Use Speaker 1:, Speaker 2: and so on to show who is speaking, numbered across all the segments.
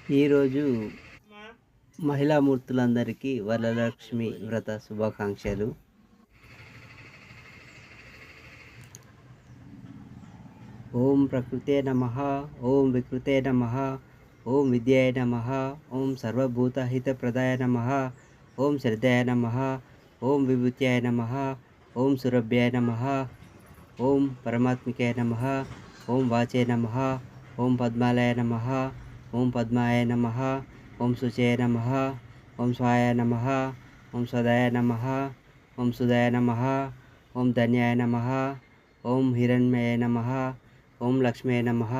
Speaker 1: ఈరోజు మహిళామూర్తులందరికీ వరలక్ష్మి వ్రత శుభాకాంక్షలు. ఓం ప్రకృతే నమః, ఓం వికృతే నమః, ఓం విద్యాయ నమః, ఓం సర్వభూతహితప్రదాయ నమః, ఓం శ్రద్ధాయ నమః, ఓం విభూత్యాయ నమః, ఓం సురభ్యాయ నమః, ఓం పరమాత్మికాయ నమః, ఓం వాచే నమః, ఓం పద్మాలయ నమః, ఓం పద్మాయ నమః, ఓం శుచయ నమః, ఓం స్వాయ నమః, ఓం స్వదాయ నమః, ఓం సుదాయ నమః, ఓం ధన్యాయ నమః, ఓం హిరణ్మయ నమః, ఓం లక్ష్మీ నమః,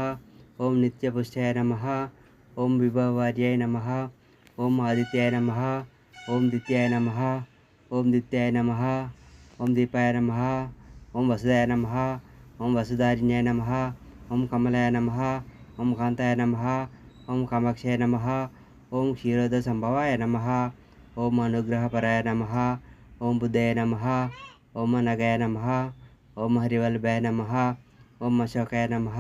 Speaker 1: ఓం నిత్యపుష్టాయ నమః, ఓం విభవార్యాయ నమః, ఓం ఆదిత్యాయ నమః, ఓం దిత్యాయ నమః, ఓం దిత్యాయ నమః, ఓం దీపాయ నమః, ఓం వసుదాయ నమః, ఓం వసుధారిణ్యాయ నమః, ఓం కమలాయ నమః, ఓం కాంతాయ నమః, ఓం కామాక్షాయ నమః, ఓం క్షీరోద సంభవాయ నమః, ఓం అనుగ్రహపరాయ నమః, ఓం బుద్ధాయ నమః, ఓం నగాయ నమః, ఓం హరివల్లభాయ నమః, ఓం అశోకాయ నమః,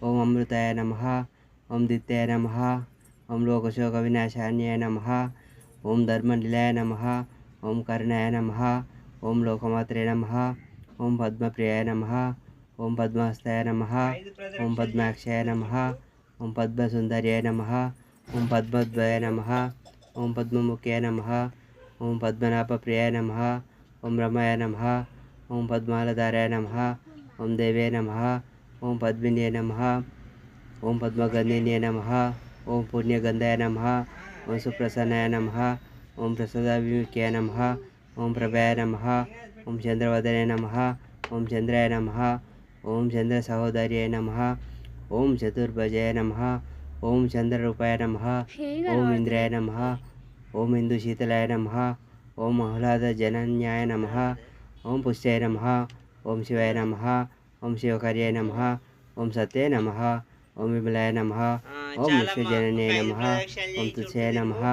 Speaker 1: ఓం అమృతాయ నమః, ఓం దిత్యాయ నమః, ఓం లోకశోక వినాశాన్యాయ నమః, ఓం ధర్మనిలయాయ నమః, ఓం కరుణాయ నమః, ఓం లోకమాత్రే నమః, ఓం పద్మప్రియాయ నమః, ఓం పద్మహస్తాయ నమః, ఓం పద్మాక్షాయ నమః, ఓం పద్మసుందర్యాయ నమః, ఓం పద్మోద్భవాయ నమః, ఓం పద్మముఖ్యాయ నమః, ఓం పద్మనాభప్రియాయ నమః, ఓం రమాయ నమః, ఓం పద్మాలధారాయ నమః, ఓం దేవాయ నమః, ఓం పద్మిన్యాయ నమః, ఓం పద్మగంధిన్యాయ నమః, ఓం పుణ్యగంధాయ నమః, ఓం సుప్రసన్నాయ నమః, ఓం ప్రసాదాభిముఖ్యాయ నమః, ఓం ప్రభాయ నమః, ఓం చంద్రవదనాయ నమః, ఓం చంద్రాయ నమః, ఓం చంద్ర సహోదర్యాయ నమః, ఓం చతుర్భుజాయ నమః, ఓం చంద్రరూపాయ నమః, ఓం ఇంద్రాయ నమః, ఓం ఇందుశీతలాయ నమః, ఓం ఆహ్లాద జనన్యాయ నమః, ఓం పుష్టాయ నమః, ఓం శివాయ నమః, ఓం శివకార్యాయ నమః, ఓం సత్యాయ నమః, ఓం విమలాయ నమః, ఓం విశ్వజనన్యాయ నమః, ఓం తుల్సాయ నమః,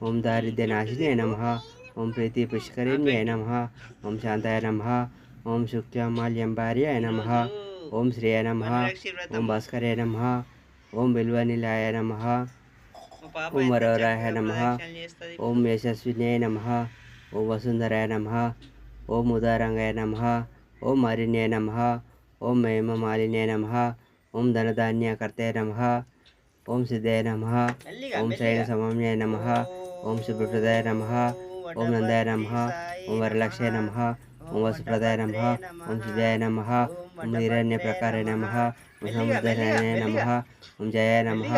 Speaker 1: ఓం దారిద్ర్యనాశిన్యాయ నమః, ఓం ప్రీతి పుష్కరిణ్యాయ నమః, ఓం శాంతాయ నమః, ఓం శుక్లమాల్యంబార్యాయ నమః, ఓం శ్రీయ నమః, ఓం భాస్కరాయ నమః, ఓం బిల్వనిలయాయ నమః, ఓం వరవరాయ నమః, ఓం యశస్విన్యాయ నమః, ఓం వసుంధరాయ నమః, ఓం ఉదారంగాయ నమః, ఓం మాలిన్యాయ నమః, ఓం హేమమాలిన్యాయ నమః, ఓం ధనధాన్యకర్తాయ నమః, ఓం సిద్ధాయ నమః, ఓం శయన సమామ్యాయ నమః, ఓం శుభప్రదాయ నమః, ఓం నందాయ నమః, ఓం వరలక్ష్యాయ నమః, ఓం వసుప్రదాయ నమః, ఓం శుద్ధాయ నమః, ఓం హిరణ్యప్రకారాయ నమః, ఓం సముద్రాయ నమః, ఓం జయాయ నమః,